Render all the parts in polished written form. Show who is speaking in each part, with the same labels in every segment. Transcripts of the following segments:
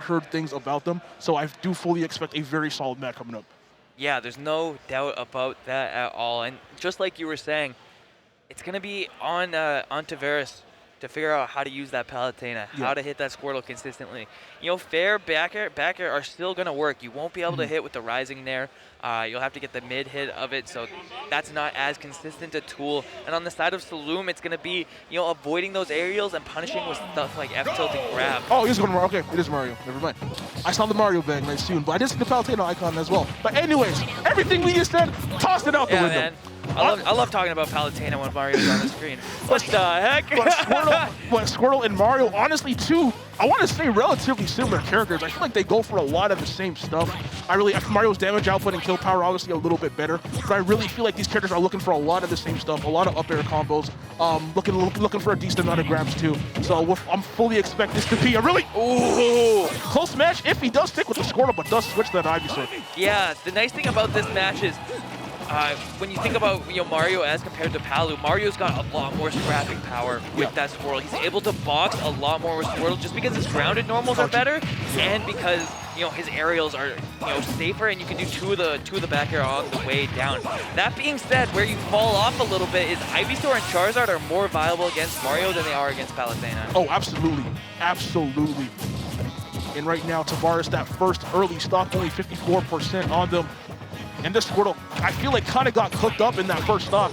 Speaker 1: heard things about them, so I do fully expect a very solid match coming up.
Speaker 2: Yeah, there's no doubt about that at all. And just like you were saying, it's going to be on Tavares to figure out how to use that Palutena, how to hit that Squirtle consistently. You know, fair back air are still going to work. You won't be able to hit with the rising Nair. You'll have to get the mid hit of it, so that's not as consistent a tool. And on the side of Saloum, it's going to be, you know, avoiding those aerials and punishing with stuff like F-tilt and grab.
Speaker 1: Oh, he's going to Mario. Okay, it is Mario. Never mind. I saw the Mario bag nice soon, but I did see the Palutena icon as well. But anyways, everything we just said, tossed it out the window.
Speaker 2: Man. I love talking about Palutena when Mario's on the screen. What the heck?
Speaker 1: But Squirtle and Mario, honestly, too, I want to say relatively similar characters. I feel like they go for a lot of the same stuff. Mario's damage output and kill power obviously a little bit better, but I really feel like these characters are looking for a lot of the same stuff, a lot of up air combos, looking for a decent amount of grabs too. So I'm fully expect this to be a really close match if he does stick with the Squirtle, but does switch that Ivysaur.
Speaker 2: Yeah, the nice thing about this match is when you think about Mario as compared to Palu, Mario's got a lot more scrapping power with that Squirtle. He's able to box a lot more with Squirtle just because his grounded normals are better, and because his aerials are safer, and you can do two of the back air on the way down. That being said, where you fall off a little bit is Ivysaur and Charizard are more viable against Mario than they are against Palutena.
Speaker 1: Oh, absolutely, absolutely. And right now, Tavares, that first early stock, only 54% on them. And this Squirtle, I feel like kind of got cooked up in that first stock.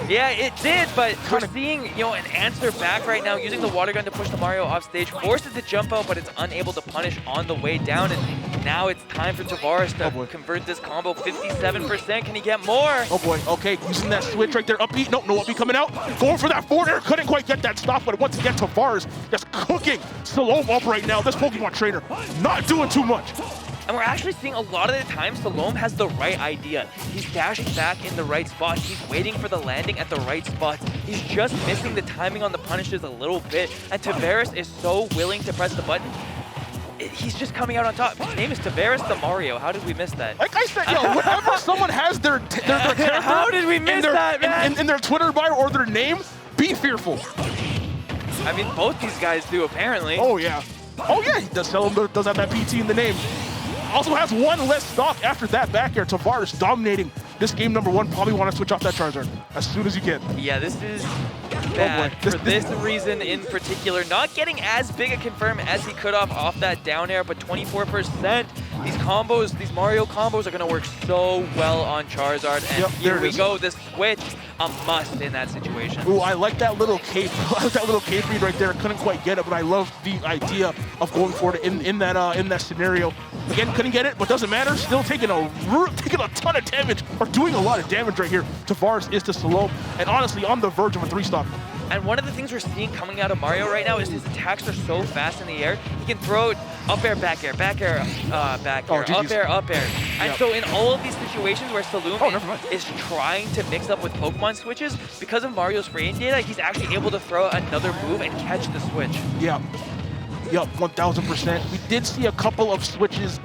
Speaker 2: Yeah, it did, but we're seeing an answer back right now, using the water gun to push the Mario off stage, forces to jump out, but it's unable to punish on the way down. And now it's time for Tavares to convert this combo. 57%. Can he get more?
Speaker 1: Oh boy. Okay, using that switch right there. Up B. Nope, no up B coming out. Going for that forward air. Couldn't quite get that stop, but once again, Tavares just cooking Saloum up right now. This Pokemon trainer not doing too much.
Speaker 2: And we're actually seeing a lot of the time Saloum has the right idea. He's dashing back in the right spot. He's waiting for the landing at the right spot. He's just missing the timing on the punishes a little bit. And Tavares is so willing to press the button. He's just coming out on top. His name is Tavares the Mario. How did we miss that?
Speaker 1: Like I said, whenever someone has their character
Speaker 2: how did we miss that, man?
Speaker 1: In their Twitter bio or their name, be fearful.
Speaker 2: I mean, both these guys do, apparently.
Speaker 1: Oh, yeah. Oh, yeah, Saloum does have that PT in the name. Also has one less stock after that back air. Tavares dominating this game number one. Probably want to switch off that Charizard as soon as you can.
Speaker 2: Yeah, this is bad for this reason in particular. Not getting as big a confirm as he could off that down air, but 24%. These combos, these Mario combos are going to work so well on Charizard. And here we go, this switch, a must in that situation.
Speaker 1: Ooh, I like that little cape. I like that little cape read right there. Couldn't quite get it, but I love the idea of going for it in that scenario. Again, couldn't get it, but doesn't matter. Still taking a ton of damage, or doing a lot of damage right here. Tavares is to Saloum, and honestly on the verge of a 3-stock.
Speaker 2: And one of the things we're seeing coming out of Mario right now is his attacks are so fast in the air. He can throw it up air, back air, back air, back air, up air, up air. And so in all of these situations where Saloum is trying to mix up with Pokemon switches, because of Mario's frame data, he's actually able to throw another move and catch the switch.
Speaker 1: Yeah. Yep, 1000%. We did see a couple of switches,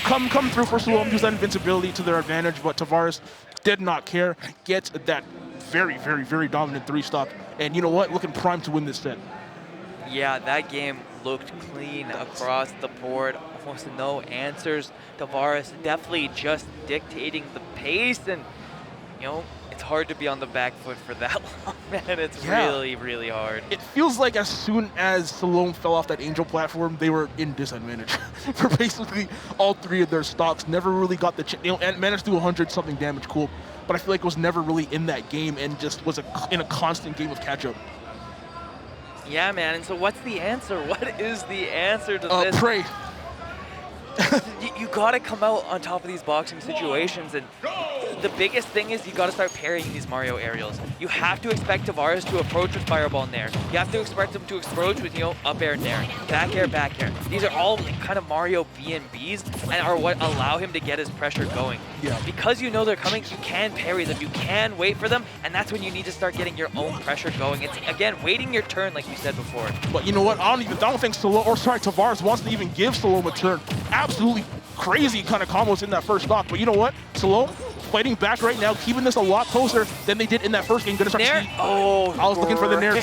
Speaker 1: come through for Saloum, use that invincibility to their advantage, but Tavares did not care. Gets that very, very, very dominant 3-stock. And you know what? Looking primed to win this set.
Speaker 2: Yeah, that game looked clean across the board. Almost no answers. Tavares definitely just dictating the pace, and it's hard to be on the back foot for that long, man. It's really, really hard.
Speaker 1: It feels like as soon as Saloum fell off that Angel platform, they were in disadvantage for basically all three of their stocks. Never really got the and managed to do 100-something damage, cool. But I feel like it was never really in that game and just was in a constant game of catch-up.
Speaker 2: Yeah, man. And so what's the answer? What is the answer to this?
Speaker 1: Pray.
Speaker 2: You gotta come out on top of these boxing situations, and the biggest thing is you gotta start parrying these Mario aerials. You have to expect Tavares to approach with Fireball Nair. You have to expect him to approach with up air Nair, back air, back air. These are all kind of Mario B&Bs and are what allow him to get his pressure going.
Speaker 1: Yeah.
Speaker 2: Because you know they're coming, you can parry them, you can wait for them, and that's when you need to start getting your own pressure going. It's again waiting your turn, like you said before.
Speaker 1: But you know what? I don't think Tavares wants to even give Saloum a turn. Absolutely crazy kind of combos in that first stock. But you know what? Saloum fighting back right now, keeping this a lot closer than they did in that first game.
Speaker 2: Nair? Oh,
Speaker 1: I was looking for the Nair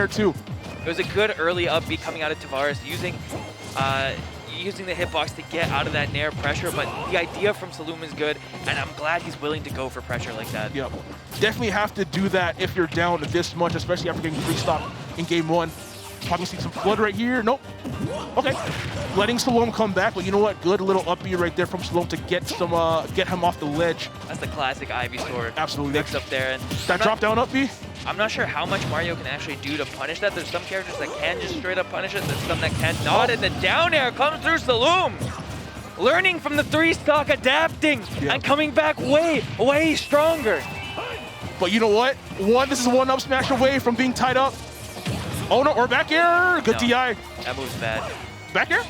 Speaker 1: too.
Speaker 2: It was a good early up B coming out of Tavares, using using the hitbox to get out of that nair pressure, but the idea from Saloum is good, and I'm glad he's willing to go for pressure like that.
Speaker 1: Yep. Definitely have to do that if you're down this much, especially after getting 3-stock in game 1. Probably see some flood right here. Nope. Okay. Letting Saloum come back, but you know what? Good little up B right there from Saloum to get some get him off the ledge.
Speaker 2: That's the classic Ivy sword.
Speaker 1: Absolutely.
Speaker 2: Mix up there. And
Speaker 1: that drop down up B?
Speaker 2: I'm not sure how much Mario can actually do to punish that. There's some characters that can just straight up punish it. There's some that cannot. And the down air comes through Saloum. Learning from the 3-stock, adapting, and coming back way, way stronger.
Speaker 1: But you know what? This is one up smash away from being tied up. Oh no, or back air. Good DI.
Speaker 2: That move's bad.
Speaker 1: Back air?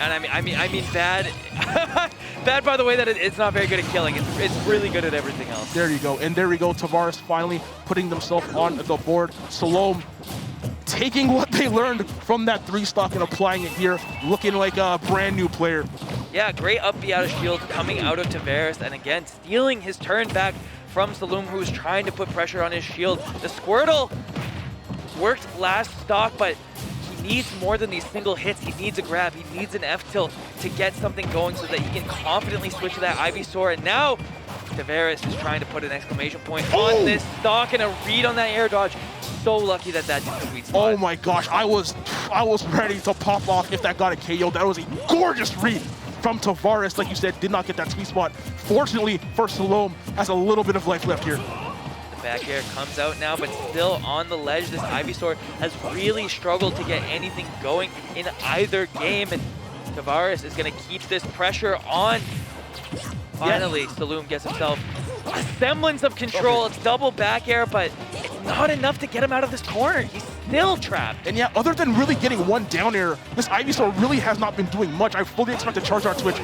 Speaker 2: And I mean bad. Bad by the way that it's not very good at killing. It's really good at everything else.
Speaker 1: There you go. And there we go. Tavares finally putting themselves on the board. Saloum taking what they learned from that 3-stock and applying it here, looking like a brand new player.
Speaker 2: Yeah, great up B out of shield coming out of Tavares, and again, stealing his turn back from Saloum, who was trying to put pressure on his shield. The Squirtle worked last stock, but he needs more than these single hits. He needs a grab. He needs an F-tilt to get something going so that he can confidently switch to that Ivysaur. And now Tavares is trying to put an exclamation point on this stock and a read on that air dodge. So lucky that that did the sweet spot.
Speaker 1: Oh my gosh, I was ready to pop off if that got a KO. That was a gorgeous read from Tavares. Like you said, did not get that sweet spot. Fortunately for Saloum, has a little bit of life left here.
Speaker 2: Back air comes out now, but still on the ledge. This Ivysaur has really struggled to get anything going in either game, and Tavares is going to keep this pressure on. Finally, Saloum gets himself a semblance of control. It's double back air, but it's not enough to get him out of this corner. He's still trapped.
Speaker 1: And yeah, other than really getting one down air, this Ivysaur really has not been doing much. I fully expect a Charizard switch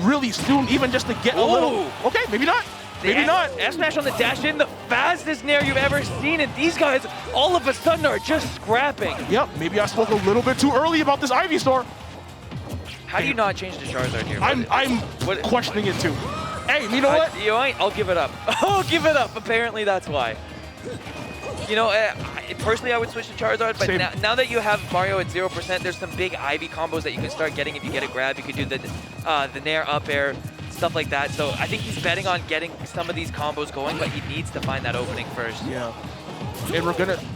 Speaker 1: really soon, even just to get a little... Okay, maybe not. Maybe not.
Speaker 2: F-smash on the dash in, the fastest nair you've ever seen, and these guys all of a sudden are just scrapping.
Speaker 1: Yep, maybe I spoke a little bit too early about this Ivysaur.
Speaker 2: How do you not change to Charizard here?
Speaker 1: I'm questioning it too. Hey, you know what?
Speaker 2: You know what? I'll give it up. I'll give it up. Apparently that's why. You know, personally I would switch to Charizard, but now that you have Mario at 0%, there's some big Ivy combos that you can start getting if you get a grab. You could do the nair up air, stuff like that. So I think he's betting on getting some of these combos going, but he needs to find that opening first.
Speaker 1: Yeah.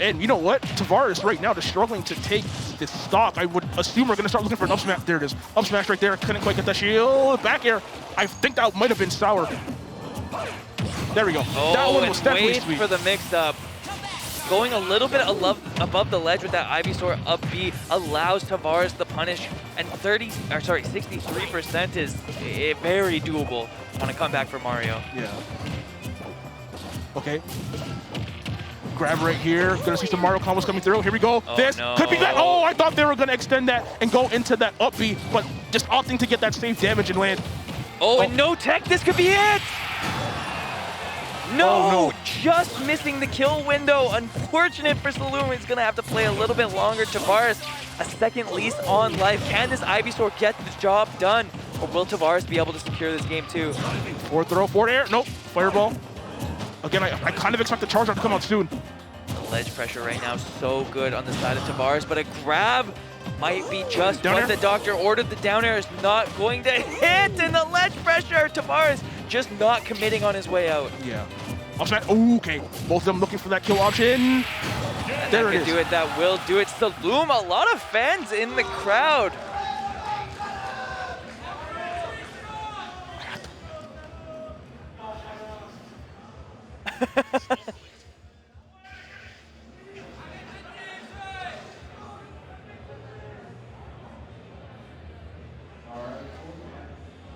Speaker 1: And you know what? Tavares right now is struggling to take this stock. I would assume we're gonna start looking for an up smash. There it is. Up smash right there. Couldn't quite get that shield. Back air. I think that might have been sour. There we go.
Speaker 2: Oh,
Speaker 1: that one was definitely
Speaker 2: wait
Speaker 1: sweet.
Speaker 2: For the mix up. Going a little bit above the ledge with that Ivysaur up B allows Tavares the punish, and 63% is very doable on a comeback for Mario.
Speaker 1: Yeah. Okay. Grab right here. Gonna see some Mario combos coming through. Here we go.
Speaker 2: Oh,
Speaker 1: this
Speaker 2: no.
Speaker 1: could be that. Oh, I thought they were gonna extend that and go into that up B, but just opting to get that safe damage and land.
Speaker 2: Oh, and no tech. This could be it. No,
Speaker 1: oh, no,
Speaker 2: just missing the kill window. Unfortunate for Saloum. He's going to have to play a little bit longer. Tavares, a second lease on life. Can this Ivysaur get the job done? Or will Tavares be able to secure this game too?
Speaker 1: Forward throw, forward air. Nope. Fireball. Again, I kind of expect the Charizard to come out soon.
Speaker 2: Ledge pressure right now so good on the side of Tavares, but a grab might be just
Speaker 1: down
Speaker 2: what
Speaker 1: air?
Speaker 2: The doctor ordered. The down air is not going to hit, and the ledge pressure, Tavares just not committing on his way out.
Speaker 1: Yeah. Up smash. Oh, okay. Both of them looking for that kill option. There it is.
Speaker 2: Do it. That will do it. Saloum, a lot of fans in the crowd.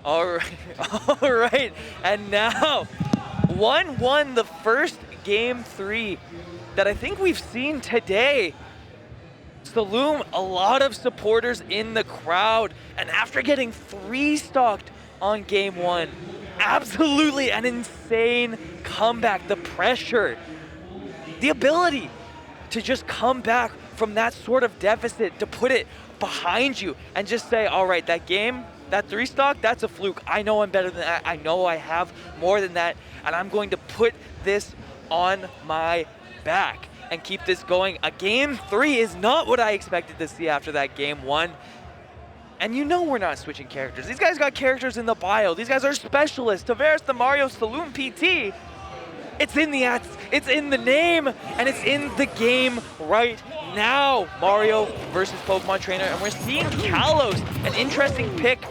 Speaker 2: All right, and now 1-1, the first game 3 that I think we've seen today. Saloum, a lot of supporters in the crowd, and after getting 3-stocked on game 1, absolutely an insane comeback. The pressure, the ability to just come back from that sort of deficit, to put it behind you and just say, all right, that game, that 3-stock, that's a fluke. I know I'm better than that. I know I have more than that, and I'm going to put this on my back and keep this going. A game 3 is not what I expected to see after that game 1. And you know we're not switching characters. These guys got characters in the bio. These guys are specialists. Tavares, the Mario, Saloum PT. It's in the ads, it's in the name, and it's in the game right now. Mario versus Pokemon Trainer, and we're seeing Kalos, an interesting pick.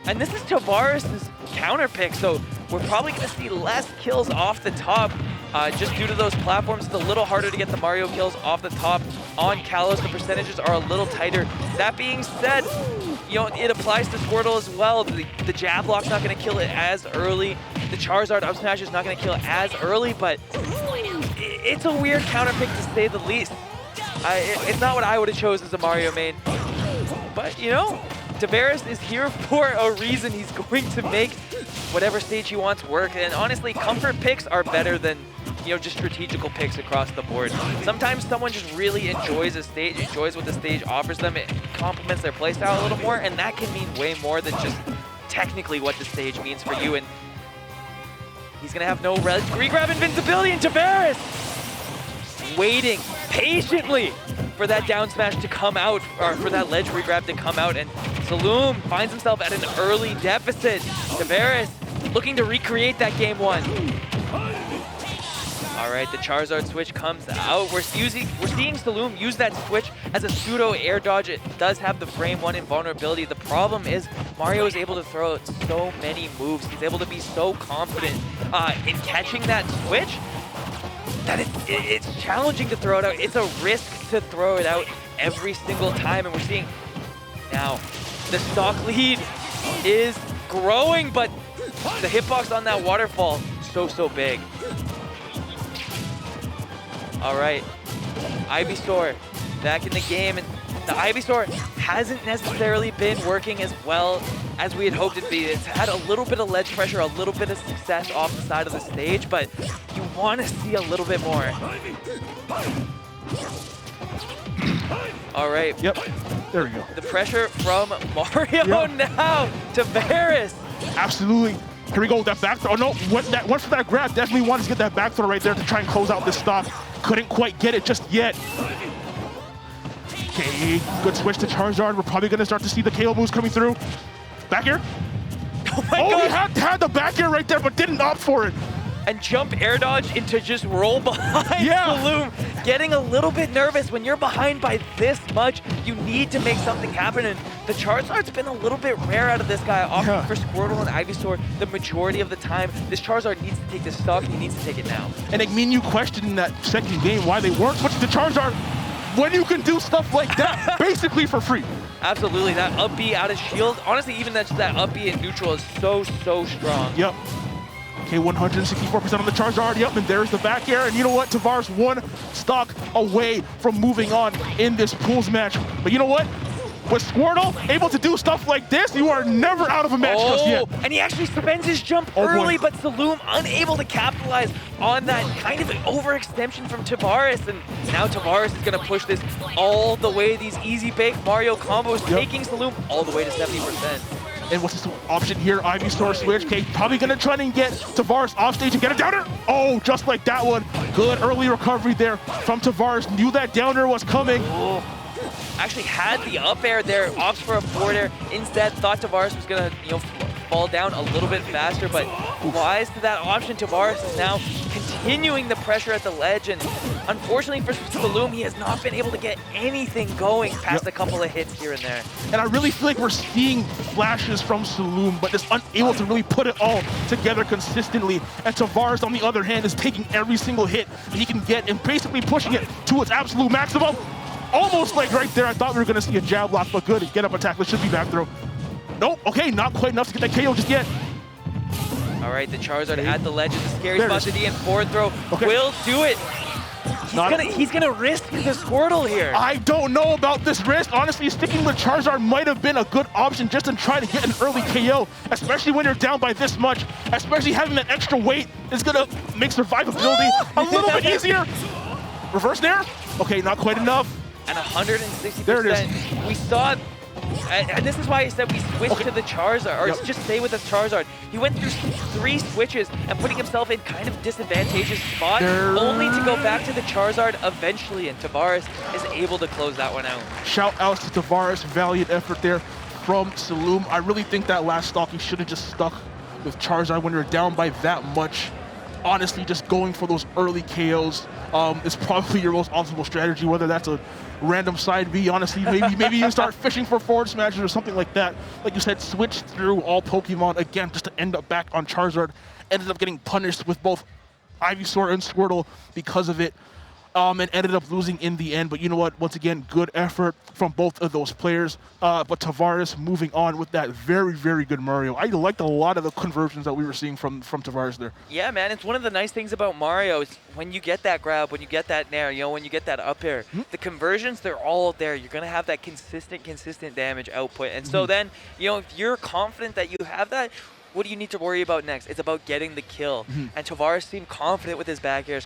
Speaker 2: And this is Tavares' counter pick, so we're probably gonna see less kills off the top. Just due to those platforms, it's a little harder to get the Mario kills off the top. On Kalos, the percentages are a little tighter. That being said, you know, it applies to Squirtle as well. The jab block's not going to kill it as early. The Charizard up smash is not going to kill it as early, but it's a weird counter pick to say the least. It's not what I would have chose as a Mario main. But, you know, Tavares is here for a reason. He's going to make whatever stage he wants work. And honestly, comfort picks are better than, you know, just strategical picks across the board. Sometimes someone just really enjoys a stage, enjoys what the stage offers them. It complements their playstyle a little more, and that can mean way more than just technically what the stage means for you. And he's gonna have no regrab invincibility, and Tavares waiting patiently for that down smash to come out, or for that ledge regrab to come out, and Saloum finds himself at an early deficit. Tavares looking to recreate that game one. All right, the Charizard switch comes out. We're seeing Saloum use that switch as a pseudo air dodge. It does have the frame one invulnerability. The problem is Mario is able to throw out so many moves. He's able to be so confident in catching that switch that it's challenging to throw it out. It's a risk to throw it out every single time, and we're seeing now the stock lead is growing, but the hitbox on that waterfall so big. All right, Ivysaur back in the game, and the Ivysaur hasn't necessarily been working as well as we had hoped it'd be. It's had a little bit of ledge pressure, a little bit of success off the side of the stage, but you want to see a little bit more. All right.
Speaker 1: Yep, there we go.
Speaker 2: The pressure from Mario now. Tavares.
Speaker 1: Absolutely. Here we go, that back throw. Oh no, once for that grab, definitely wanted to get that back throw right there to try and close out this stock. Couldn't quite get it just yet. Okay, good switch to Charizard. We're probably gonna start to see the KO moves coming through. Back air.
Speaker 2: Oh my God.
Speaker 1: He had the back air right there, but didn't opt for it.
Speaker 2: And jump air dodge into just roll behind Saloum. Getting a little bit nervous when you're behind by this much. You need to make something happen, and the Charizard's been a little bit rare out of this guy, opting for Squirtle and Ivysaur the majority of the time. This Charizard needs to take this stock, and he needs to take it now.
Speaker 1: And it mean you questioned in that second game why they weren't switching to Charizard when you can do stuff like that basically for free.
Speaker 2: Absolutely, that up B out of shield. Honestly, even that up B in neutral is so strong.
Speaker 1: Yep. Okay, 164% on the Charizard. Yep, and there's the back air. And you know what? Tavares one stock away from moving on in this pools match. But you know what? With Squirtle able to do stuff like this, you are never out of a match just yet.
Speaker 2: And he actually spends his jump early, but Saloum unable to capitalize on that kind of overextension from Tavares. And now Tavares is going to push this all the way. These easy bake Mario combos taking Saloum all the way to 70%.
Speaker 1: And what's this option here? Ivysaur switch. Okay, probably gonna try and get Tavares off stage and get a downer. Oh, just like that one. Good early recovery there from Tavares. Knew that downer was coming.
Speaker 2: Oh. Actually had the up air there, opts for a forward air. Instead, thought Tavares was gonna, you know, fall down a little bit faster, but wise to that option, Tavares is now continuing the pressure at the ledge, and unfortunately for Saloum, he has not been able to get anything going past a couple of hits here and there.
Speaker 1: And I really feel like we're seeing flashes from Saloum, but just unable to really put it all together consistently. And Tavares, on the other hand, is taking every single hit that he can get and basically pushing it to its absolute maximum. Almost like right there, I thought we were gonna see a jab block, but good, get up attack, this should be back throw. Nope, okay, not quite enough to get that KO just yet.
Speaker 2: All right, the Charizard at the ledge is a scary spot to D, and forward throw will do it. He's gonna risk the Squirtle here.
Speaker 1: I don't know about this risk. Honestly, sticking with Charizard might have been a good option just to try to get an early KO, especially when you're down by this much. Especially having that extra weight is gonna make survivability a little bit easier. Reverse nair? Okay, not quite enough.
Speaker 2: And 160%.
Speaker 1: There it is.
Speaker 2: We saw, and this is why I said we switched to the Charizard, or just stay with the Charizard. He went through 3 switches and putting himself in kind of disadvantageous spot, only to go back to the Charizard eventually, and Tavares is able to close that one out.
Speaker 1: Shout out to Tavares, valiant effort there. from Saloum. I really think that last stock he should have just stuck with Charizard when you're down by that much. Honestly, just going for those early KOs is probably your most optimal strategy, whether that's a random side B. Honestly, maybe you start fishing for forward smashes or something like that. Like you said, switch through all Pokemon again just to end up back on Charizard. Ended up getting punished with both Ivysaur and Squirtle because of it. And ended up losing in the end. But you know what? Once again, good effort from both of those players. But Tavares moving on with that very, very good Mario. I liked a lot of the conversions that we were seeing from Tavares there.
Speaker 2: Yeah, man. It's one of the nice things about Mario is when you get that grab, when you get that nair, when you get that up air, the conversions, they're all there. You're going to have that consistent damage output. And so then, if you're confident that you have that, what do you need to worry about next? It's about getting the kill. And Tavares seemed confident with his back airs,